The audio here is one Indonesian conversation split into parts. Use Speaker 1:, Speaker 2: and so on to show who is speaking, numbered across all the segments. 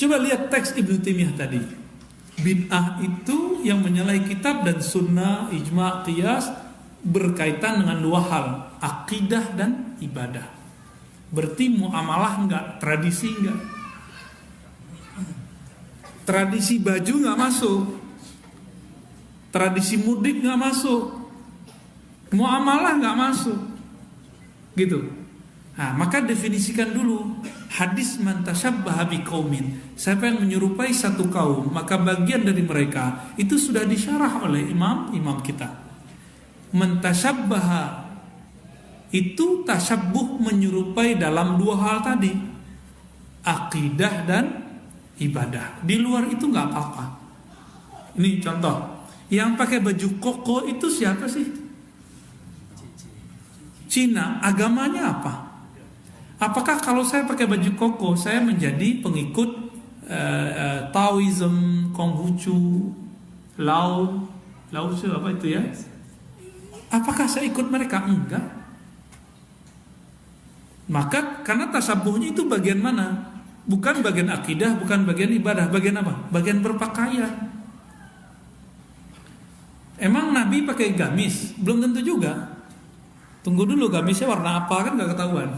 Speaker 1: Coba lihat teks Ibnu Taimiyah tadi. Bid'ah itu yang menyalahi kitab dan sunnah, ijma', qiyas, berkaitan dengan dua hal, akidah dan ibadah. Berarti muamalah enggak, tradisi enggak. Tradisi baju enggak masuk. Tradisi mudik enggak masuk. Muamalah enggak masuk. Gitu. Nah, maka definisikan dulu hadis man tasyabbaha biqaumin. Siapa yang menyerupai satu kaum, maka bagian dari mereka itu sudah disyarah oleh imam kita. Man tasyabbaha itu tasyabbuh menyerupai dalam dua hal tadi, akidah dan ibadah. Di luar itu nggak apa-apa. Ini contoh, yang pakai baju koko itu siapa sih? Cina. Agamanya apa? Apakah kalau saya pakai baju koko saya menjadi pengikut Taoism, Konghucu, Lao apa itu ya? Apakah saya ikut mereka? Enggak. Maka karena tasabuhnya itu bagian mana? Bukan bagian akidah, bukan bagian ibadah. Bagian apa? Bagian berpakaian. Emang Nabi pakai gamis? Belum tentu juga. Tunggu dulu, gamisnya warna apa kan gak ketahuan.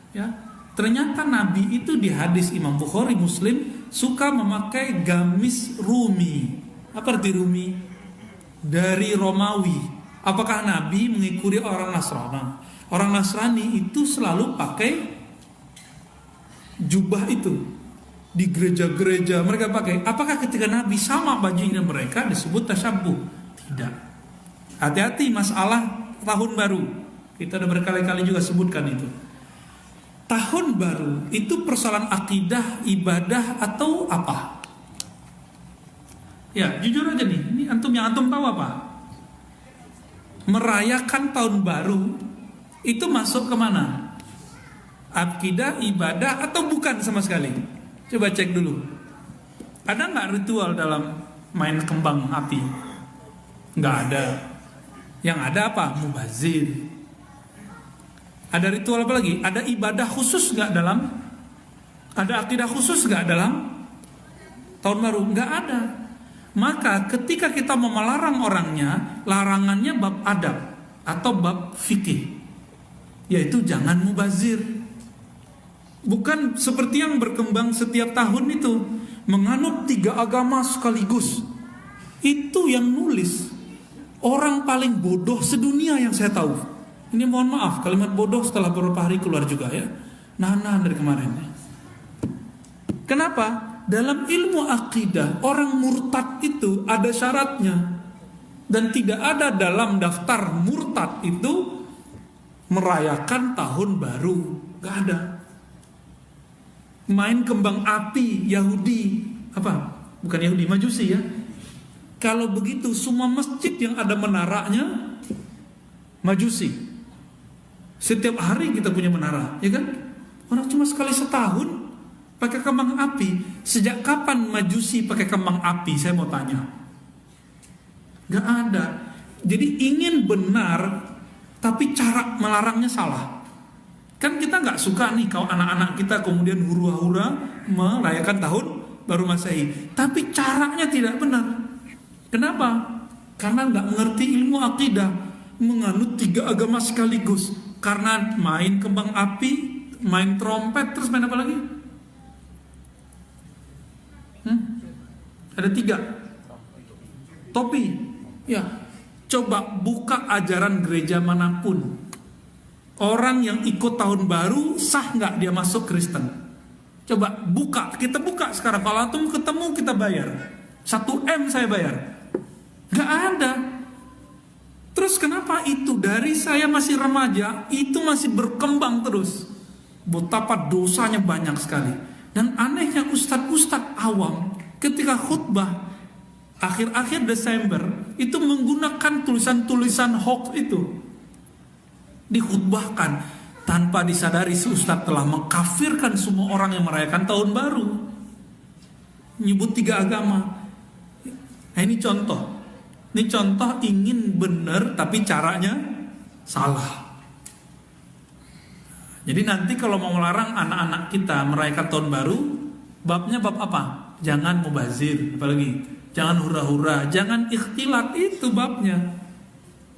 Speaker 1: Ya, ternyata Nabi itu di hadis Imam Bukhari, Muslim suka memakai gamis Rumi. Apa arti Rumi? Dari Romawi. Apakah Nabi mengikuti orang Nasrani? Orang Nasrani itu selalu pakai jubah itu di gereja-gereja mereka pakai. Apakah ketika Nabi sama bajunya mereka disebut tasyabbuh? Tidak. Hati-hati masalah tahun baru. Kita udah berkali-kali juga sebutkan itu. Tahun baru itu persoalan akidah, ibadah atau apa? Ya, jujur aja nih. Ini antum tahu apa? Merayakan tahun baru itu masuk ke mana? Akidah, ibadah atau bukan sama sekali? Coba cek dulu. Ada nggak ritual dalam main kembang api? Nggak ada. Yang ada apa? Mubazir. Ada ritual apa lagi? Ada ibadah khusus nggak dalam? Ada akidah khusus nggak dalam tahun baru? Nggak ada. Maka ketika kita mau melarang orangnya, larangannya bab adab atau bab fikih, yaitu jangan mubazir. Bukan seperti yang berkembang setiap tahun itu, menganut 3 agama sekaligus. Itu yang nulis orang paling bodoh sedunia yang saya tahu. Ini mohon maaf, kalimat bodoh setelah beberapa hari keluar juga ya. Nahan dari kemarin. Kenapa? Dalam ilmu akidah, orang murtad itu ada syaratnya. Dan tidak ada dalam daftar murtad itu merayakan tahun baru. Gak ada. Main kembang api Yahudi. Apa? Bukan Yahudi, Majusi ya. Kalau begitu semua masjid yang ada menaranya Majusi. Setiap hari kita punya menara, ya kan? Orang cuma sekali setahun pakai kembang api. Sejak kapan Majusi pakai kembang api? Saya mau tanya. Gak ada. Jadi ingin benar, tapi cara melarangnya salah. Kan kita gak suka nih kalau anak-anak kita kemudian hura-hura merayakan tahun baru Masehi. Tapi caranya tidak benar. Kenapa? Karena gak mengerti ilmu akidah, menganut 3 agama sekaligus. Karena main kembang api, main trompet, terus main apa lagi? Ada 3. Topi. Ya, coba buka ajaran gereja manapun. Orang yang ikut tahun baru sah nggak dia masuk Kristen? Coba buka, kita buka sekarang. Kalau antum ketemu kita bayar. 1 M saya bayar. Nggak ada. Terus kenapa itu dari saya masih remaja itu masih berkembang terus? Betapa dosanya banyak sekali. Dan anehnya ustadz-ustadz awam ketika khutbah akhir-akhir Desember itu menggunakan tulisan-tulisan hoax itu. Dikhutbahkan tanpa disadari si ustadz telah mengkafirkan semua orang yang merayakan tahun baru. Nyebut 3 agama. Nah, ini contoh. Ini contoh ingin benar tapi caranya salah. Jadi nanti kalau mau melarang anak-anak kita merayakan tahun baru, Babnya bab apa? Jangan mubazir, apalagi jangan hura-hura, jangan ikhtilat, itu babnya.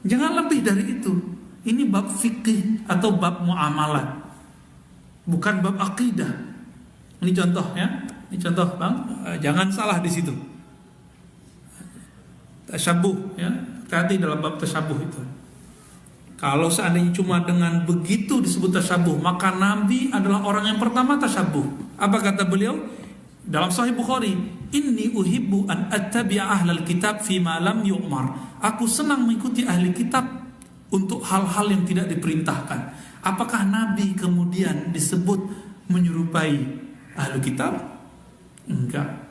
Speaker 1: Jangan lebih dari itu. Ini bab fikih atau bab muamalah, bukan bab akidah. Ini contoh ya, ini contoh bang, jangan salah di situ. Tasyabuh ya, hati dalam bab tasyabuh itu. Kalau seandainya cuma dengan begitu disebut tasyabuh, maka Nabi adalah orang yang pertama tasyabuh. Apa kata beliau dalam Sahih Bukhari? Inni uhibbu an attabi'a ahlal kitab fima lam yu'mar. Aku senang mengikuti ahli kitab untuk hal-hal yang tidak diperintahkan. Apakah Nabi kemudian disebut menyerupai ahli kitab? Enggak.